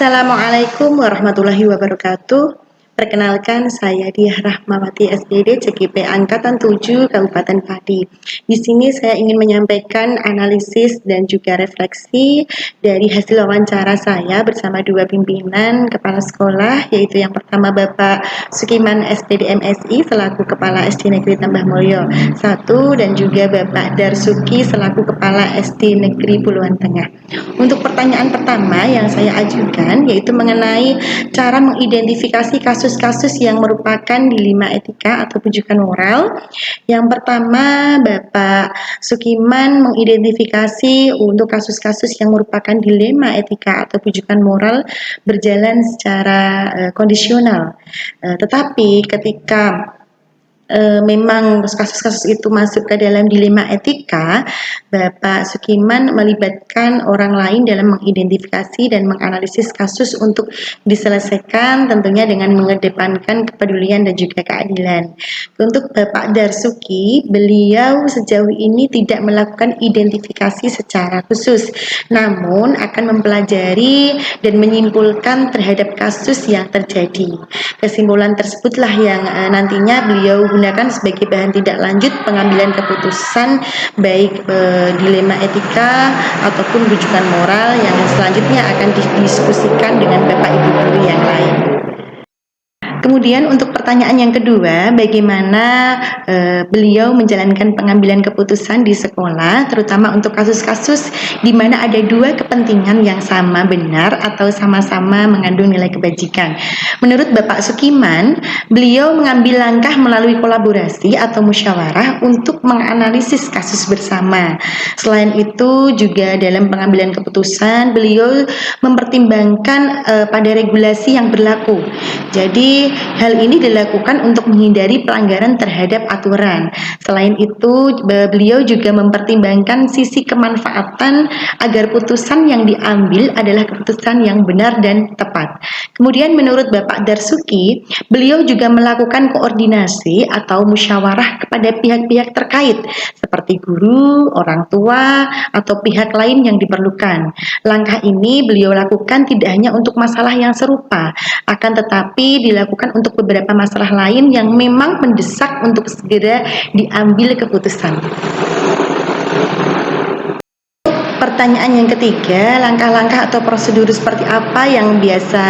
Assalamualaikum warahmatullahi wabarakatuh. Perkenalkan, saya Diah Rahmawati SPD CGP Angkatan 7 Kabupaten Pati. Di sini saya ingin menyampaikan analisis dan juga refleksi dari hasil wawancara saya bersama dua pimpinan kepala sekolah, yaitu yang pertama Bapak Sukiman SPD MSI selaku Kepala SD Negeri Tambah Mulyo 1 dan juga Bapak Darsuki selaku Kepala SD Negeri Puluhan Tengah. Untuk pertanyaan pertama yang saya ajukan yaitu mengenai cara mengidentifikasi kasus-kasus yang merupakan dilema etika atau pujukan moral. Yang pertama, Bapak Sukiman mengidentifikasi untuk kasus-kasus yang merupakan dilema etika atau pujukan moral berjalan secara kondisional. Tetapi ketika memang kasus-kasus itu masuk ke dalam dilema etika, Bapak Sukiman melibatkan orang lain dalam mengidentifikasi dan menganalisis kasus untuk diselesaikan tentunya dengan mengedepankan kepedulian dan juga keadilan. Untuk Bapak Darsuki, beliau sejauh ini tidak melakukan identifikasi secara khusus, namun akan mempelajari dan menyimpulkan terhadap kasus yang terjadi. Kesimpulan tersebutlah yang nantinya beliau gunakan sebagai bahan tindak lanjut pengambilan keputusan baik dilema etika ataupun rujukan moral yang selanjutnya akan didiskusikan dengan Bapak Ibu guru yang lain. Kemudian untuk pertanyaan yang kedua, bagaimana beliau menjalankan pengambilan keputusan di sekolah, terutama untuk kasus-kasus di mana ada dua kepentingan yang sama benar atau sama-sama mengandung nilai kebajikan. Menurut Bapak Sukiman, beliau mengambil langkah melalui kolaborasi atau musyawarah untuk menganalisis kasus bersama. Selain itu juga dalam pengambilan keputusan, beliau mempertimbangkan pada regulasi yang berlaku. Jadi hal ini dilakukan untuk menghindari pelanggaran terhadap aturan. Selain itu, beliau juga mempertimbangkan sisi kemanfaatan agar putusan yang diambil adalah keputusan yang benar dan tepat. Kemudian menurut Bapak Darsuki, beliau juga melakukan koordinasi atau musyawarah kepada pihak-pihak terkait seperti guru, orang tua, atau pihak lain yang diperlukan. Langkah ini beliau lakukan tidak hanya untuk masalah yang serupa, akan tetapi dilakukan untuk beberapa masalah lain yang memang mendesak untuk segera diambil keputusan. Pertanyaan yang ketiga, langkah-langkah atau prosedur seperti apa yang biasa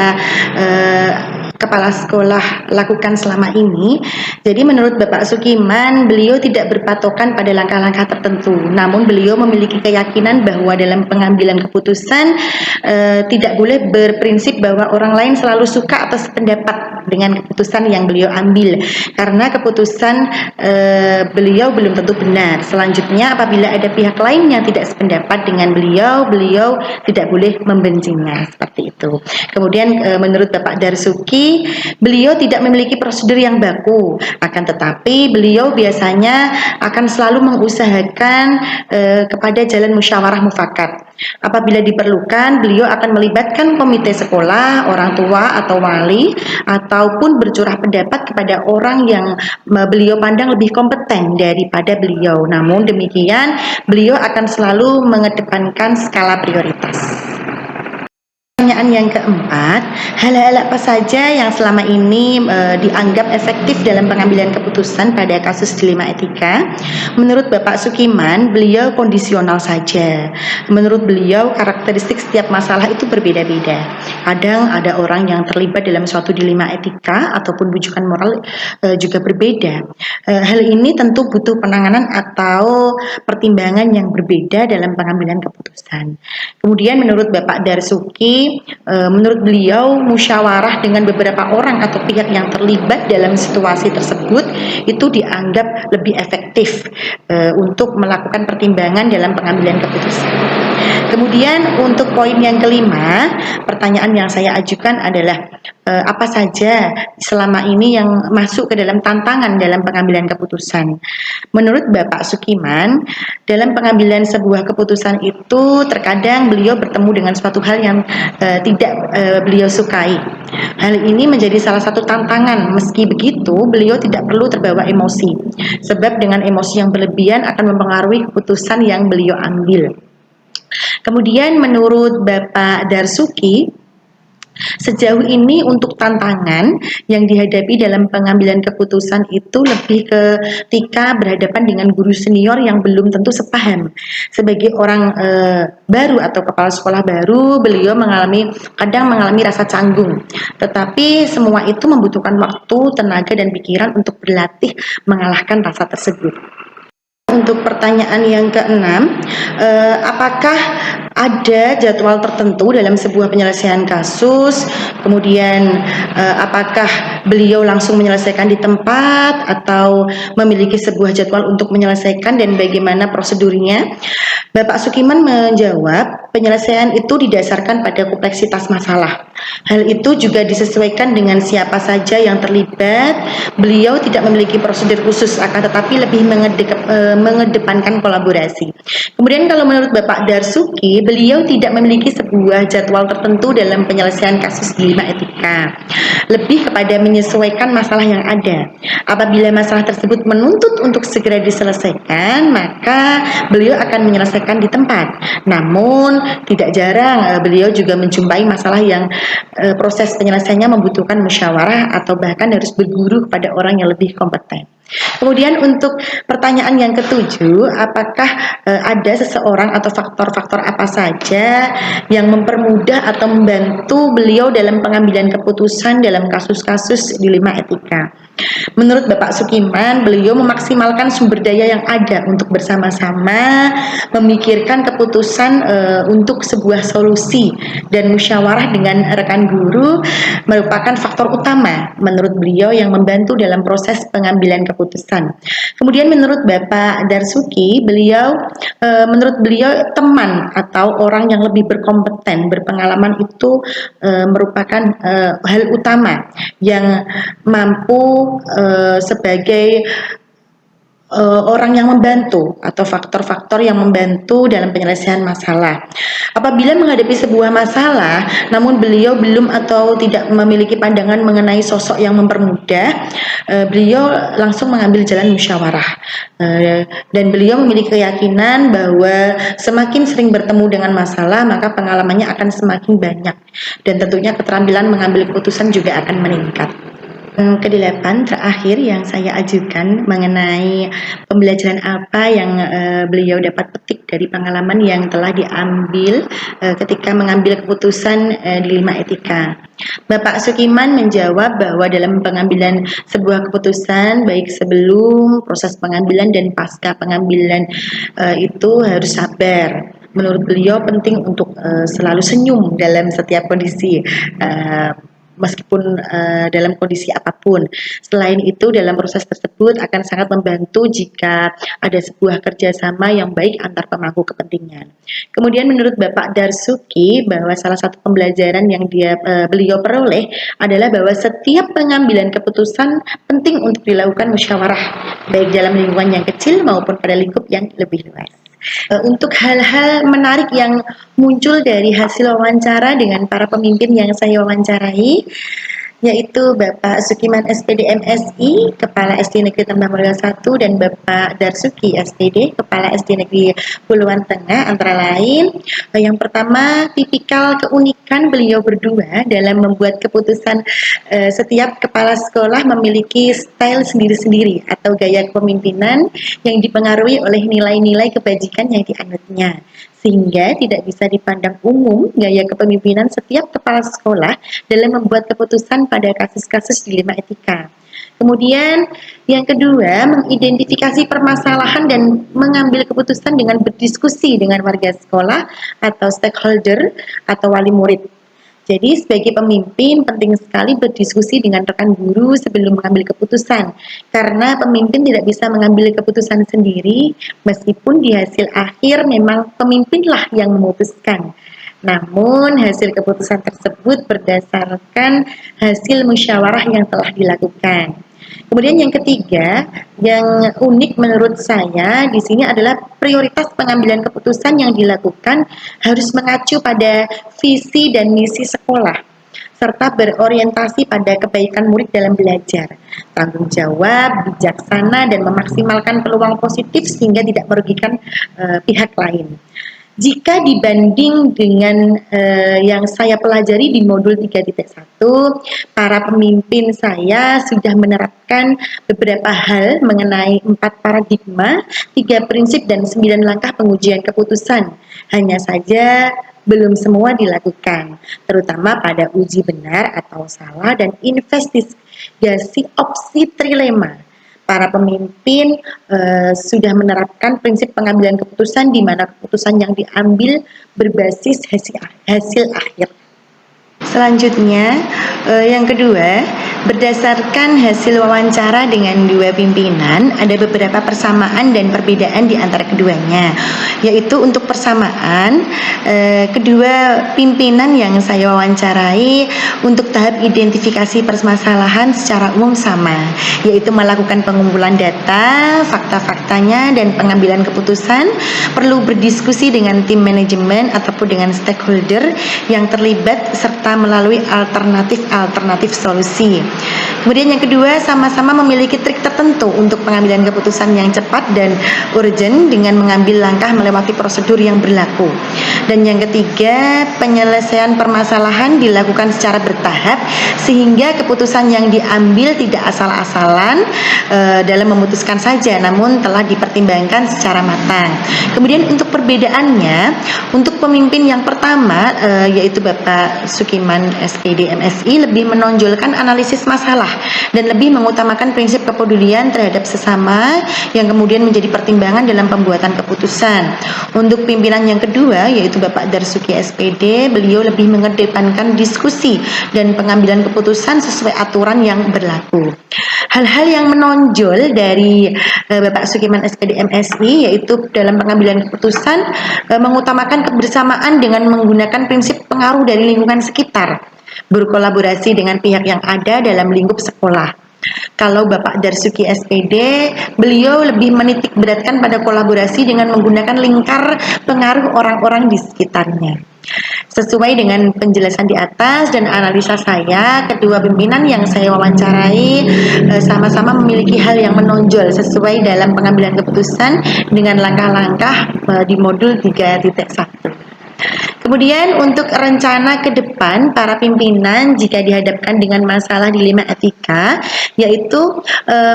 kepala sekolah lakukan selama ini. Jadi menurut Bapak Sukiman, beliau tidak berpatokan pada langkah-langkah tertentu, namun beliau memiliki keyakinan bahwa dalam pengambilan keputusan tidak boleh berprinsip bahwa orang lain selalu suka atau sependapat dengan keputusan yang beliau ambil, karena keputusan beliau belum tentu benar. Selanjutnya, apabila ada pihak lain yang tidak sependapat dengan beliau tidak boleh membencinya, seperti itu. Kemudian menurut Bapak Darsuki, beliau tidak memiliki prosedur yang baku, akan tetapi beliau biasanya akan selalu mengusahakan kepada jalan musyawarah mufakat. Apabila diperlukan, beliau akan melibatkan komite sekolah, orang tua atau wali, ataupun bercurah pendapat kepada orang yang beliau pandang lebih kompeten daripada beliau. Namun demikian, beliau akan selalu mengedepankan skala prioritas. Pertanyaan yang keempat, hal-hal apa saja yang selama ini dianggap efektif dalam pengambilan keputusan pada kasus dilema etika? Menurut Bapak Sukiman, beliau kondisional saja. Menurut beliau, karakteristik setiap masalah itu berbeda-beda. Kadang ada orang yang terlibat dalam suatu dilema etika ataupun bujukan moral juga berbeda. Hal ini tentu butuh penanganan atau pertimbangan yang berbeda dalam pengambilan keputusan. Kemudian menurut Bapak Darsuki, menurut beliau musyawarah dengan beberapa orang atau pihak yang terlibat dalam situasi tersebut itu dianggap lebih efektif untuk melakukan pertimbangan dalam pengambilan keputusan. Kemudian untuk poin yang kelima, pertanyaan yang saya ajukan adalah apa saja selama ini yang masuk ke dalam tantangan dalam pengambilan keputusan. Menurut Bapak Sukiman, dalam pengambilan sebuah keputusan itu terkadang beliau bertemu dengan suatu hal yang tidak beliau sukai. Hal ini menjadi salah satu tantangan. Meski begitu, beliau tidak perlu terbawa emosi, sebab dengan emosi yang berlebihan akan mempengaruhi keputusan yang beliau ambil. Kemudian menurut Bapak Darsuki, Sejauh ini untuk tantangan yang dihadapi dalam pengambilan keputusan itu lebih ketika berhadapan dengan guru senior yang belum tentu sepaham. Sebagai orang baru atau kepala sekolah baru, beliau kadang mengalami rasa canggung. Tetapi semua itu membutuhkan waktu, tenaga dan pikiran untuk berlatih mengalahkan rasa tersebut. Untuk pertanyaan yang keenam, apakah ada jadwal tertentu dalam sebuah penyelesaian kasus? Kemudian apakah beliau langsung menyelesaikan di tempat atau memiliki sebuah jadwal untuk menyelesaikan dan bagaimana prosedurnya? Bapak Sukiman menjawab, penyelesaian itu didasarkan pada kompleksitas masalah. Hal itu juga disesuaikan dengan siapa saja yang terlibat. Beliau tidak memiliki prosedur khusus, akan tetapi lebih mengedepankan kolaborasi. Kemudian kalau menurut Bapak Darsuki, beliau tidak memiliki sebuah jadwal tertentu dalam penyelesaian kasus dilema etika. Lebih kepada menyesuaikan masalah yang ada. Apabila masalah tersebut menuntut untuk segera diselesaikan, maka beliau akan menyelesaikan di tempat. Namun tidak jarang beliau juga menjumpai masalah yang proses penyelesaiannya membutuhkan musyawarah atau bahkan harus berguru kepada orang yang lebih kompeten. Kemudian untuk pertanyaan yang ketujuh, apakah ada seseorang atau faktor-faktor apa saja yang mempermudah atau membantu beliau dalam pengambilan keputusan dalam kasus-kasus dilema etika? Menurut Bapak Sukiman, beliau memaksimalkan sumber daya yang ada untuk bersama-sama memikirkan keputusan untuk sebuah solusi, dan musyawarah dengan rekan guru merupakan faktor utama menurut beliau yang membantu dalam proses pengambilan keputusan. Kemudian menurut Bapak Darsuki, menurut beliau teman atau orang yang lebih berkompeten, berpengalaman itu merupakan hal utama yang mampu sebagai orang yang membantu atau faktor-faktor yang membantu dalam penyelesaian masalah. Apabila menghadapi sebuah masalah, namun beliau belum atau tidak memiliki pandangan mengenai sosok yang mempermudah, beliau langsung mengambil jalan musyawarah. Dan beliau memiliki keyakinan bahwa semakin sering bertemu dengan masalah, maka pengalamannya akan semakin banyak. Dan tentunya keterampilan mengambil keputusan juga akan meningkat. Kedelapan terakhir yang saya ajukan mengenai pembelajaran apa yang beliau dapat petik dari pengalaman yang telah diambil ketika mengambil keputusan dilema etika. Bapak Sukiman menjawab bahwa dalam pengambilan sebuah keputusan, baik sebelum proses pengambilan dan pasca pengambilan, itu harus sabar. Menurut beliau penting untuk selalu senyum dalam setiap kondisi, meskipun dalam kondisi apapun. Selain itu, dalam proses tersebut akan sangat membantu jika ada sebuah kerjasama yang baik antar pemangku kepentingan. Kemudian menurut Bapak Darsuki, bahwa salah satu pembelajaran yang beliau peroleh adalah bahwa setiap pengambilan keputusan penting untuk dilakukan musyawarah, baik dalam lingkungan yang kecil maupun pada lingkup yang lebih luas. Untuk hal-hal menarik yang muncul dari hasil wawancara dengan para pemimpin yang saya wawancarai, yaitu Bapak Sukiman SPD MSI, Kepala SD Negeri Tambah Mulyo 1, dan Bapak Darsuki SPD, Kepala SD Negeri Puluhan Tengah, antara lain. Yang pertama, tipikal keunikan beliau berdua dalam membuat keputusan. Setiap kepala sekolah memiliki style sendiri-sendiri atau gaya kepemimpinan yang dipengaruhi oleh nilai-nilai kebajikan yang dianutnya, sehingga tidak bisa dipandang umum gaya kepemimpinan setiap kepala sekolah dalam membuat keputusan pada kasus-kasus dilema etika. Kemudian yang kedua, mengidentifikasi permasalahan dan mengambil keputusan dengan berdiskusi dengan warga sekolah atau stakeholder atau wali murid. Jadi sebagai pemimpin penting sekali berdiskusi dengan rekan guru sebelum mengambil keputusan, karena pemimpin tidak bisa mengambil keputusan sendiri, meskipun di hasil akhir memang pemimpinlah yang memutuskan. Namun hasil keputusan tersebut berdasarkan hasil musyawarah yang telah dilakukan. Kemudian yang ketiga, yang unik menurut saya di sini adalah prioritas pengambilan keputusan yang dilakukan harus mengacu pada visi dan misi sekolah, serta berorientasi pada kebaikan murid dalam belajar, tanggung jawab, bijaksana, dan memaksimalkan peluang positif sehingga tidak merugikan pihak lain. Jika dibanding dengan yang saya pelajari di modul 3.1, para pemimpin saya sudah menerapkan beberapa hal mengenai 4 paradigma, 3 prinsip dan 9 langkah pengujian keputusan. Hanya saja belum semua dilakukan, terutama pada uji benar atau salah dan investigasi opsi trilema. Para pemimpin sudah menerapkan prinsip pengambilan keputusan di mana keputusan yang diambil berbasis hasil akhir. Selanjutnya, yang kedua, berdasarkan hasil wawancara dengan 2 pimpinan, ada beberapa persamaan dan perbedaan di antara keduanya. Yaitu untuk persamaan, kedua pimpinan yang saya wawancarai untuk tahap identifikasi permasalahan secara umum sama, yaitu melakukan pengumpulan data, fakta-faktanya, dan pengambilan keputusan, perlu berdiskusi dengan tim manajemen ataupun dengan stakeholder yang terlibat serta melalui alternatif solusi. Kemudian yang kedua, sama-sama memiliki trik tertentu untuk pengambilan keputusan yang cepat dan urgent dengan mengambil langkah melewati prosedur yang berlaku. Dan yang ketiga, penyelesaian permasalahan dilakukan secara bertahap sehingga keputusan yang diambil tidak asal-asalan dalam memutuskan saja, namun telah dipertimbangkan secara matang. Kemudian untuk perbedaannya, untuk pemimpin yang pertama yaitu Bapak Sukiman SPD MSI lebih menonjolkan analisis masalah dan lebih mengutamakan prinsip kepedulian terhadap sesama yang kemudian menjadi pertimbangan dalam pembuatan keputusan. Untuk pimpinan yang kedua yaitu Bapak Darsuki SPD, beliau lebih mengedepankan diskusi dan pengambilan keputusan sesuai aturan yang berlaku. Hal-hal yang menonjol dari Bapak Sukiman SPD MSI yaitu dalam pengambilan keputusan mengutamakan kebersamaan dengan menggunakan prinsip pengaruh dari lingkungan sekitar, berkolaborasi dengan pihak yang ada dalam lingkup sekolah. Kalau Bapak Darsuki SPD, beliau lebih menitik beratkan pada kolaborasi dengan menggunakan lingkar pengaruh orang-orang di sekitarnya. Sesuai dengan penjelasan di atas dan analisa saya, kedua pimpinan yang saya wawancarai sama-sama memiliki hal yang menonjol sesuai dalam pengambilan keputusan dengan langkah-langkah di modul 3.1. Kemudian untuk rencana ke depan para pimpinan jika dihadapkan dengan masalah dilema etika, yaitu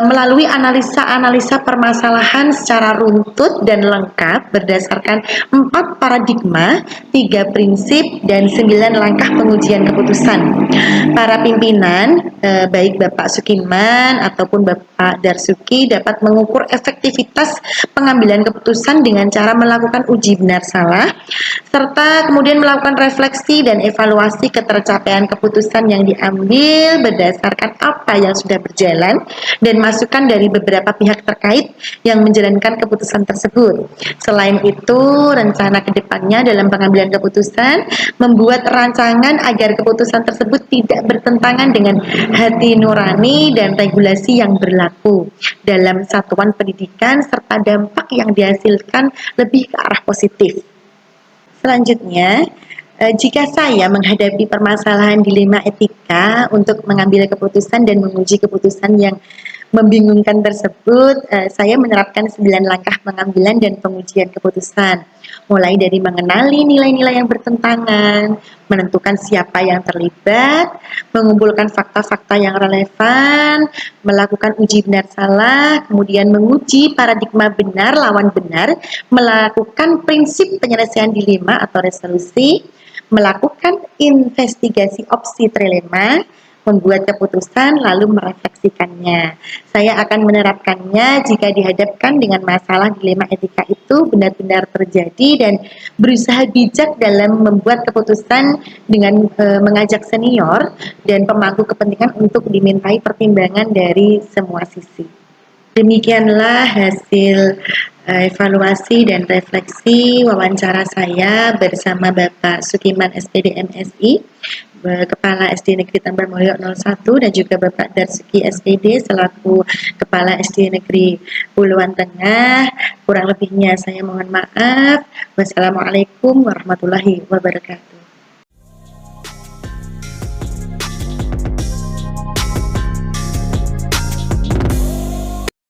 melalui analisa permasalahan secara runtut dan lengkap berdasarkan 4 paradigma, 3 prinsip, dan 9 langkah pengujian keputusan. Para pimpinan, baik Bapak Sukiman ataupun Bapak Darsuki dapat mengukur efektivitas pengambilan keputusan dengan cara melakukan uji benar salah, serta kemudian melakukan refleksi dan evaluasi ketercapaian keputusan yang diambil berdasarkan apa yang sudah berjalan dan masukan dari beberapa pihak terkait yang menjalankan keputusan tersebut. Selain itu, rencana kedepannya dalam pengambilan keputusan membuat rancangan agar keputusan tersebut tidak bertentangan dengan hati nurani dan regulasi yang berlaku dalam satuan pendidikan serta dampak yang dihasilkan lebih ke arah positif. Selanjutnya, jika saya menghadapi permasalahan dilema etika untuk mengambil keputusan dan menguji keputusan yang membingungkan tersebut, saya menerapkan 9 langkah pengambilan dan pengujian keputusan. Mulai dari mengenali nilai-nilai yang bertentangan, menentukan siapa yang terlibat, mengumpulkan fakta-fakta yang relevan, melakukan uji benar salah, kemudian menguji paradigma benar lawan benar, melakukan prinsip penyelesaian dilema atau resolusi, melakukan investigasi opsi trilema, membuat keputusan lalu merefleksikannya. Saya akan menerapkannya jika dihadapkan dengan masalah dilema etika itu benar-benar terjadi dan berusaha bijak dalam membuat keputusan dengan mengajak senior dan pemangku kepentingan untuk dimintai pertimbangan dari semua sisi. Demikianlah hasil evaluasi dan refleksi wawancara saya bersama Bapak Sukiman SPD MSI, Kepala SD Negeri Tambak Mulyo 01, dan juga Bapak Darsuki SPD selaku Kepala SD Negeri Puluhan Tengah. Kurang lebihnya saya mohon maaf. Wassalamualaikum warahmatullahi wabarakatuh.